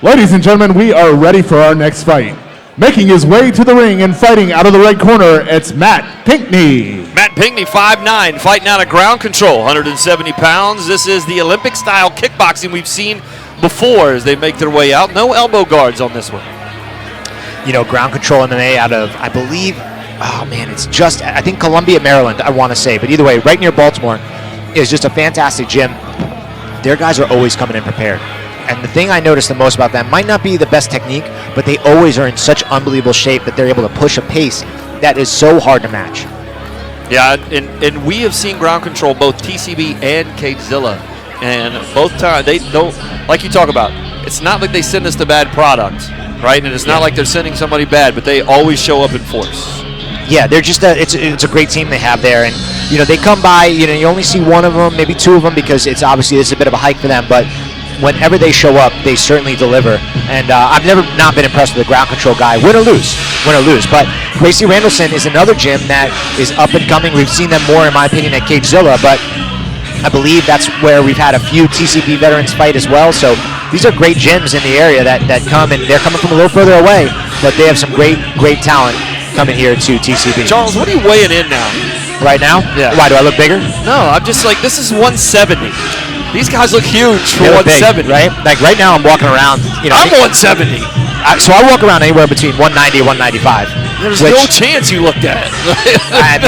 Ladies and gentlemen, we are ready for our next fight. Making his way to the ring and fighting out of the red corner, it's Matt Pinkney. Matt Pinkney, 5'9", fighting out of ground control, 170 pounds. This is the Olympic-style kickboxing we've seen before as they make their way out. No elbow guards on this one. You know, ground control MMA out of, I believe, I think Columbia, Maryland, I want to say. But either way, right near Baltimore is just a fantastic gym. Their guys are always coming in prepared. And the thing I notice the most about them might not be the best technique, but they always are in such unbelievable shape that they're able to push a pace that is so hard to match. Yeah, and we have seen ground control, both TCB and Cagezilla. And both times, they don't, like you talk about, it's not like they send us the bad product, right? And it's not like they're sending somebody bad, but they always show up in force. Yeah, they're just it's a great team they have there. And, you know, they come by, you know, you only see one of them, maybe two of them, because it's obviously this is a bit of a hike for them. But whenever they show up, they certainly deliver. And I've never not been impressed with a ground control guy, win or lose. But Gracie Randallson is another gym that is up and coming. We've seen them more, in my opinion, at Cagezilla, but I believe that's where we've had a few TCB veterans fight as well. So these are great gyms in the area that come, and they're coming from a little further away, but they have some great talent coming here to TCB. Charles, what are you weighing in now? Right now? Yeah. Why, do I look bigger? No, I'm just like, this is 170. These guys look huge for 170. Big, right? Like right now I'm walking around, you know. I'm 170. So I walk around anywhere between 190 and 195. There's no chance you looked at it.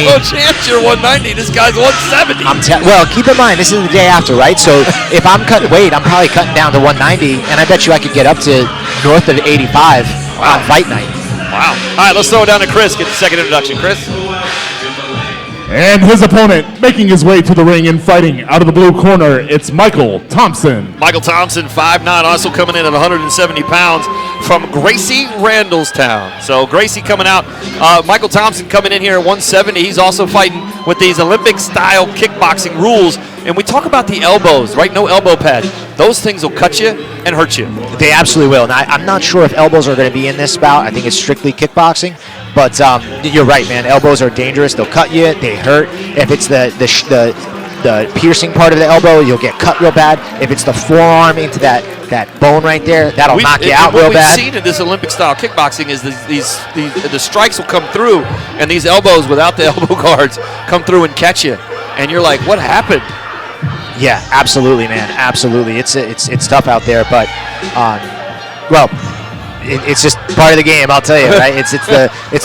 No chance you're 190. This guy's 170. Well, keep in mind, this is the day after, right? So if I'm cutting weight, I'm probably cutting down to 190, and I bet you I could get up to north of 85 on fight night. Wow. All right, let's throw it down to Chris. Get the second introduction. Chris. And his opponent, making his way to the ring and fighting out of the blue corner, it's Michael Thompson. Michael Thompson, 5'9", also coming in at 170 pounds from Gracie Randallstown. So Gracie coming out. Michael Thompson coming in here at 170. He's also fighting with these Olympic-style kickboxing rules. And we talk about the elbows, right? No elbow pad. Those things will cut you and hurt you. They absolutely will. And I'm not sure if elbows are going to be in this bout. I think it's strictly kickboxing. But you're right, man. Elbows are dangerous. They'll cut you. They hurt. If it's the piercing part of the elbow, you'll get cut real bad. If it's the forearm into that bone right there, that'll knock you out real bad. What we've seen in this Olympic-style kickboxing is the strikes will come through, and these elbows without the elbow guards come through and catch you. And you're like, what happened? Yeah, absolutely, man. Absolutely. It's tough out there, but it's just part of the game, I'll tell you, right? It's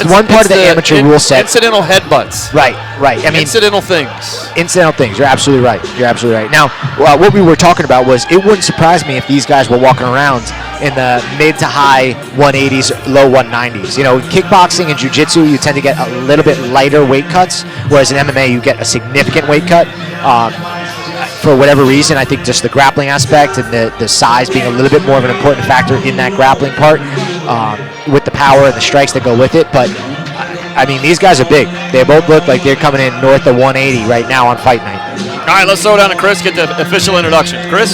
one part of the amateur rule set. Incidental headbutts. Right. I mean, incidental things. You're absolutely right. Now, what we were talking about was it wouldn't surprise me if these guys were walking around in the mid to high 180s, low 190s. You know, kickboxing and jiu-jitsu, you tend to get a little bit lighter weight cuts, whereas in MMA, you get a significant weight cut. For whatever reason, I think just the grappling aspect and the size being a little bit more of an important factor in that grappling part with the power and the strikes that go with it. But, I mean, these guys are big. They both look like they're coming in north of 180 right now on fight night. All right, let's throw it down to Chris, get the official introduction. Chris?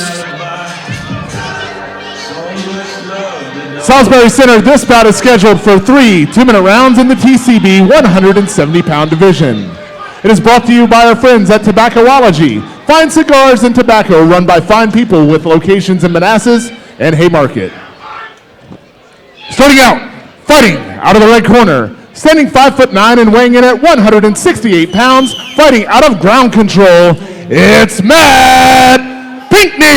Salisbury Center, this bout is scheduled for 3 2-minute rounds in the TCB 170-pound division. It is brought to you by our friends at Tobaccoology. Fine cigars and tobacco run by fine people with locations in Manassas and Haymarket. Starting out, fighting out of the red corner, standing 5'9" and weighing in at 168 pounds, fighting out of ground control, it's Matt Pinkney.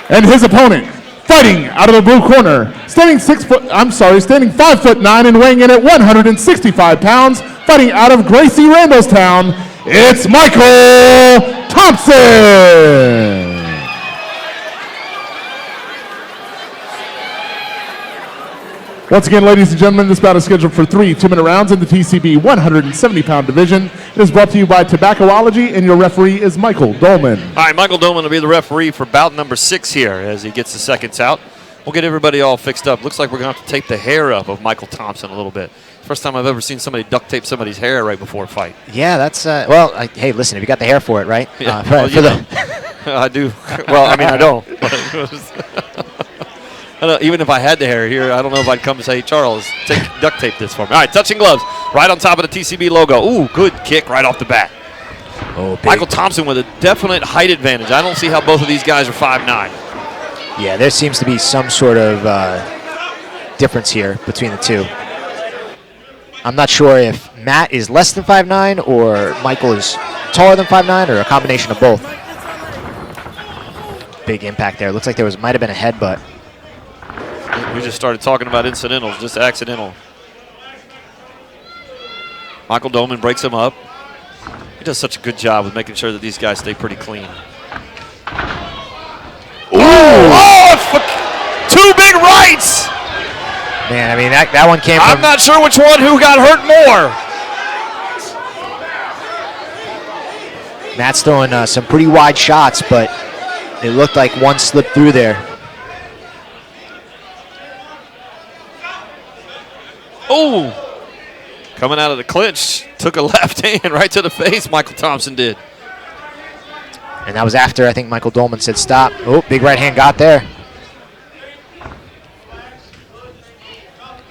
And his opponent, fighting out of the blue corner, standing 5'9" and weighing in at 165 pounds, fighting out of Gracie Randallstown, it's Michael Thompson. Once again, ladies and gentlemen, this bout is scheduled for 3 2-minute rounds in the TCB 170-pound division. It is brought to you by Tobaccoology, and your referee is Michael Dolman. All right, Michael Dolman will be the referee for bout number 6 here as he gets the seconds out. We'll get everybody all fixed up. Looks like we're going to have to tape the hair up of Michael Thompson a little bit. First time I've ever seen somebody duct tape somebody's hair right before a fight. Yeah, that's, hey, listen, if you got the hair for it, right? Yeah, I do. Well, I mean, I don't. Even if I had the hair here, I don't know if I'd come and say, Charles, duct tape this for me. All right, touching gloves right on top of the TCB logo. Ooh, good kick right off the bat. Oh, big. Michael Thompson with a definite height advantage. I don't see how both of these guys are 5'9". Yeah, there seems to be some sort of difference here between the two. I'm not sure if Matt is less than 5'9", or Michael is taller than 5'9", or a combination of both. Big impact there. Looks like there might have been a headbutt. We just started talking about incidentals, just accidental. Michael Dolman breaks him up. He does such a good job with making sure that these guys stay pretty clean. Ooh! Oh, two big rights! Man, I mean, that one came from... I'm not sure who got hurt more. Matt's throwing some pretty wide shots, but it looked like one slipped through there. Oh! Coming out of the clinch, took a left hand right to the face, Michael Thompson did. And that was after, I think, Michael Dolman said stop. Oh, big right hand got there.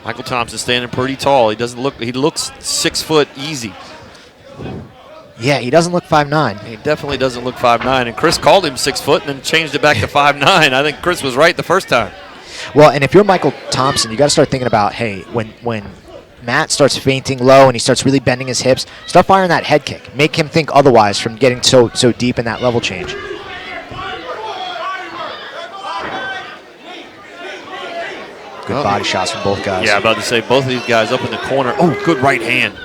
Michael Thompson standing pretty tall. He looks 6 foot easy. Yeah, he doesn't look 5'9". He definitely doesn't look 5'9", and Chris called him 6 foot and then changed it back to 5'9". I think Chris was right the first time. Well, and if you're Michael Thompson, you got to start thinking about, hey, when Matt starts feinting low and he starts really bending his hips, start firing that head kick. Make him think otherwise from getting so deep in that level change. Good body shots from both guys. Yeah, I'm about to say both of these guys up in the corner. Oh, good right hand.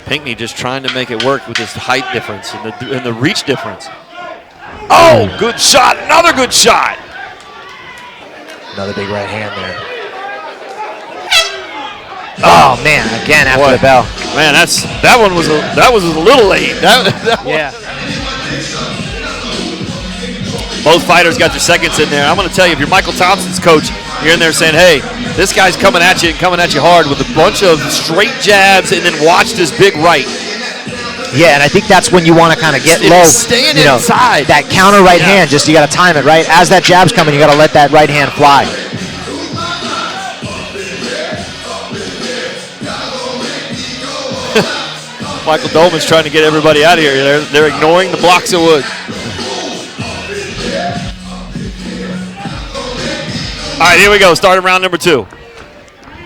Pinkney just trying to make it work with this height difference and the reach difference. Oh, good shot. Another good shot. Another big right hand there. Oh man! Again after the bell. Man, that was a little late. Yeah. Both fighters got their seconds in there. I'm going to tell you, if you're Michael Thompson's coach, you're in there saying, "Hey, this guy's coming at you and coming at you hard with a bunch of straight jabs, and then watch this big right." Yeah, and I think that's when you want to kind of get low. Staying inside. That counter right hand, just you got to time it right. As that jab's coming, you got to let that right hand fly. Michael Dolman's trying to get everybody out of here. They're ignoring the blocks of wood. All right, here we go. Starting round number 2.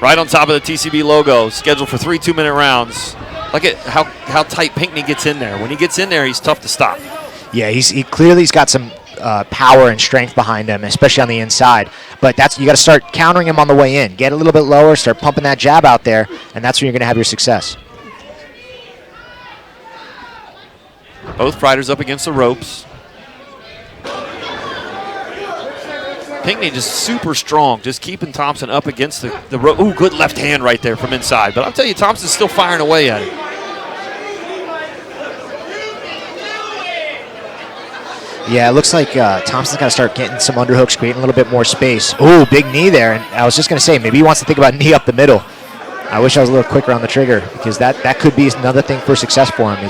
Right on top of the TCB logo, scheduled for 3 2-minute rounds. Look at how tight Pinkney gets in there. When he gets in there, he's tough to stop. Yeah, he clearly's got some power and strength behind him, especially on the inside. But you got to start countering him on the way in. Get a little bit lower, start pumping that jab out there, and that's when you're going to have your success. Both fighters up against the ropes. Pinkney just super strong, just keeping Thompson up against the rope. Ooh, good left hand right there from inside. But I'll tell you, Thompson's still firing away at it. Yeah, it looks like Thompson's got to start getting some underhooks, creating a little bit more space. Ooh, big knee there. And I was just going to say, maybe he wants to think about knee up the middle. I wish I was a little quicker on the trigger, because that could be another thing for success for him.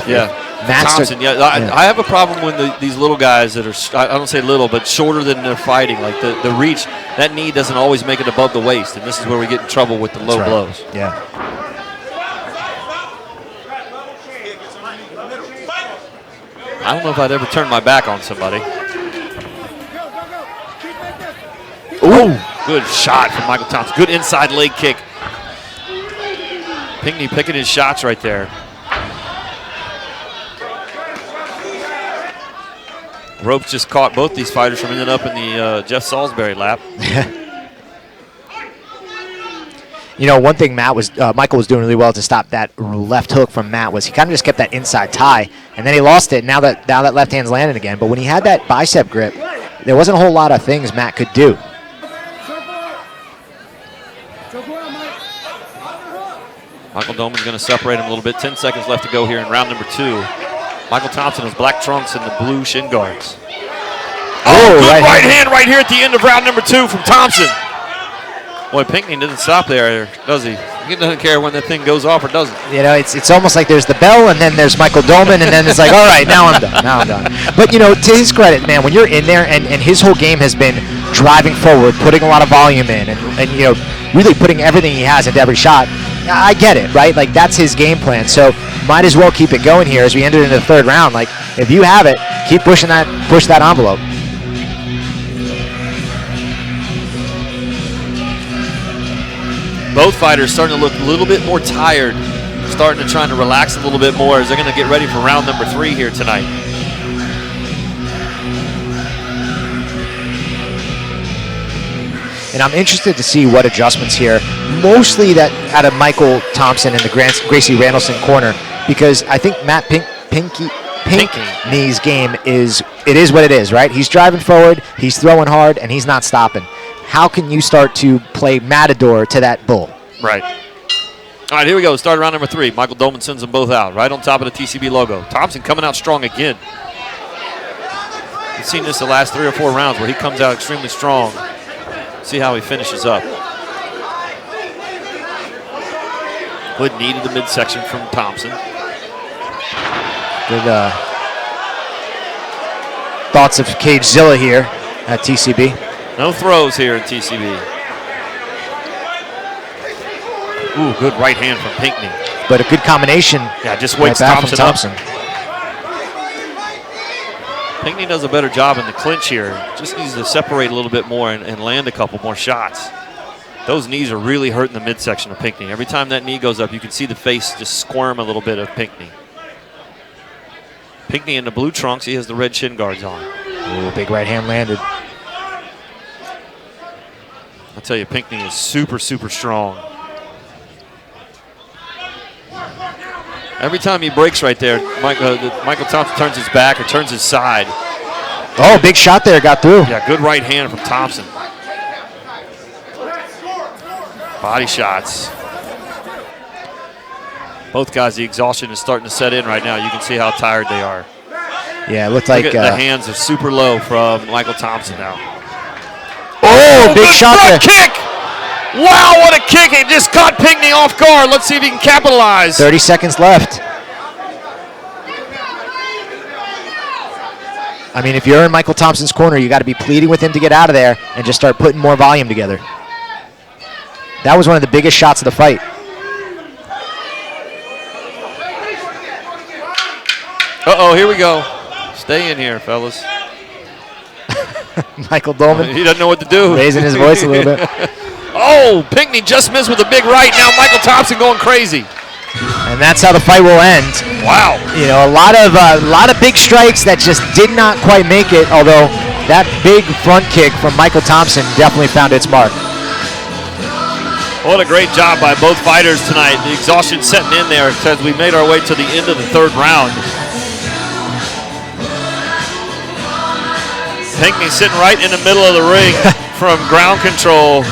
Thompson, I have a problem with these little guys that are, I don't say little, but shorter than they're fighting. Like the reach, that knee doesn't always make it above the waist, and this is where we get in trouble with the low blows. Yeah. I don't know if I'd ever turn my back on somebody. Ooh, good shot from Michael Thompson. Good inside leg kick. Pinkney picking his shots right there. Ropes just caught both these fighters from ending up in the Jeff Salisbury lap. You know, one thing Michael was doing really well to stop that left hook from Matt was he kind of just kept that inside tie, and then he lost it. Now that left hand's landing again. But when he had that bicep grip, there wasn't a whole lot of things Matt could do. Michael Dolman's going to separate him a little bit. 10 seconds left to go here in round number 2. Michael Thompson has black trunks and the blue shin guards. Oh, good right hand right here at the end of round number 2 from Thompson. Boy, Pinkney doesn't stop there, does he? He doesn't care when that thing goes off or doesn't. You know, it's almost like there's the bell, and then there's Michael Dolman, and then it's like, all right, now I'm done. But, you know, to his credit, man, when you're in there, and his whole game has been driving forward, putting a lot of volume in, and you know, really putting everything he has into every shot, I get it, right? Like, that's his game plan. So might as well keep it going here as we enter into the third round. Like, if you have it, keep push that envelope. Both fighters starting to look a little bit more tired, starting to try to relax a little bit more as they're going to get ready for round number 3 here tonight. And I'm interested to see what adjustments here, mostly that out of Michael Thompson in the Gracie Randleson corner, because I think Matt Pinkney's game is what it is, right? He's driving forward, he's throwing hard, and he's not stopping. How can you start to play Matador to that bull? Right. All right, here we go. Start round number 3. Michael Dolman sends them both out, right on top of the TCB logo. Thompson coming out strong again. We've seen this the last 3 or 4 rounds where he comes out extremely strong. See how he finishes up. Good knee to the midsection from Thompson. Good thoughts of Cagezilla here at TCB. No throws here at TCB. Ooh, good right hand from Pinkney. But a good combination. Yeah, just wakes Thompson up. Pinkney does a better job in the clinch here. Just needs to separate a little bit more and land a couple more shots. Those knees are really hurting the midsection of Pinkney. Every time that knee goes up, you can see the face just squirm a little bit of Pinkney. Pinkney in the blue trunks, he has the red shin guards on. Ooh, big right hand landed. I'll tell you, Pinkney is super, super strong. Every time he breaks right there, Michael Thompson turns his back or turns his side. Oh, big shot there, got through. Yeah, good right hand from Thompson. Body shots. Both guys, the exhaustion is starting to set in right now. You can see how tired they are. Yeah, it looked like the hands are super low from Michael Thompson now. Oh, big shot there. Kick! Wow, what a kick. It just caught Pinkney off guard. Let's see if he can capitalize. 30 seconds left. I mean, if you're in Michael Thompson's corner, you got to be pleading with him to get out of there and just start putting more volume together. That was one of the biggest shots of the fight. Uh-oh, here we go. Stay in here, fellas. Michael Dolman. He doesn't know what to do. Raising his voice a little bit. Oh, Pinkney just missed with a big right. Now Michael Thompson going crazy. And that's how the fight will end. Wow. You know, a lot of big strikes that just did not quite make it, although that big front kick from Michael Thompson definitely found its mark. What a great job by both fighters tonight. The exhaustion setting in there as we made our way to the end of the 3rd round. Pinkney sitting right in the middle of the ring from ground control.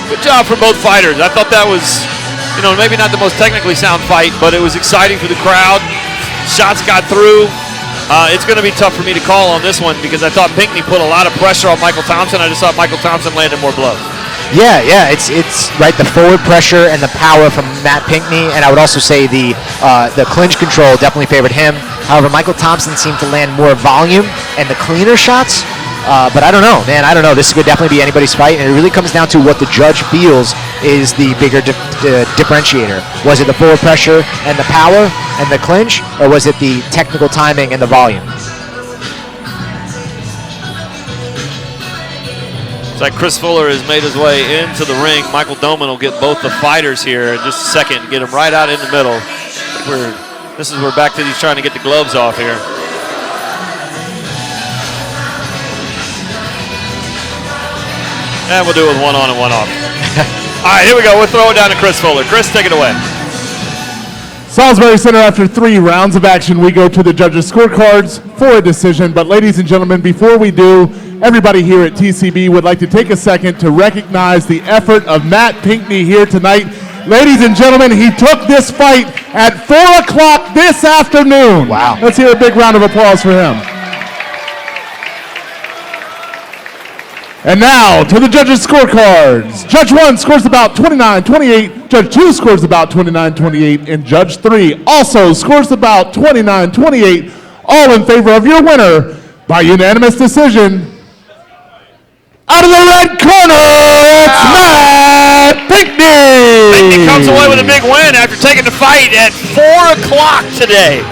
Good job from both fighters. I thought that was, maybe not the most technically sound fight, but it was exciting for the crowd. Shots got through. It's going to be tough for me to call on this one because I thought Pinkney put a lot of pressure on Michael Thompson. I just thought Michael Thompson landed more blows. Yeah, it's right. The forward pressure and the power from Matt Pinkney, and I would also say the clinch control definitely favored him. However, Michael Thompson seemed to land more volume and the cleaner shots. But I don't know, man. I don't know. This could definitely be anybody's fight, and it really comes down to what the judge feels is the bigger differentiator. Was it the forward pressure and the power and the clinch, or was it the technical timing and the volume? It's like Chris Fuller has made his way into the ring. Michael Dolman will get both the fighters here in just a second, get them right out in the middle. We're back to these trying to get the gloves off here. And we'll do it with one on and one off. All right, here we go. We'll throw it down to Chris Fuller. Chris, take it away. Salisbury Center, after 3 rounds of action, we go to the judges' scorecards for a decision. But ladies and gentlemen, before we do, everybody here at TCB would like to take a second to recognize the effort of Matt Pinkney here tonight. Ladies and gentlemen, he took this fight at 4 o'clock this afternoon. Wow. Let's hear a big round of applause for him. And now to the judges' scorecards. Judge 1 scores about 29-28. Judge 2 scores about 29-28. And Judge 3 also scores about 29-28. All in favor of your winner by unanimous decision, Out of the red corner, it's Matt Pinkney. Pinkney comes away with a big win after taking the fight at 4 o'clock today.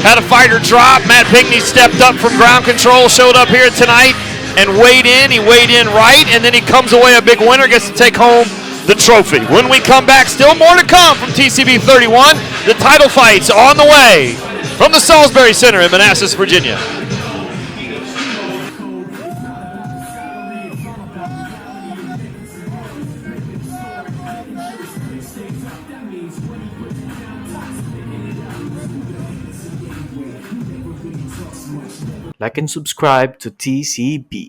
Had a fighter drop. Matt Pinkney stepped up from ground control, showed up here tonight, and weighed in. He weighed in right, and then he comes away a big winner, gets to take home the trophy. When we come back, still more to come from TCB 31. The title fights on the way from the Salisbury Center in Manassas, Virginia. Like and subscribe to TCB.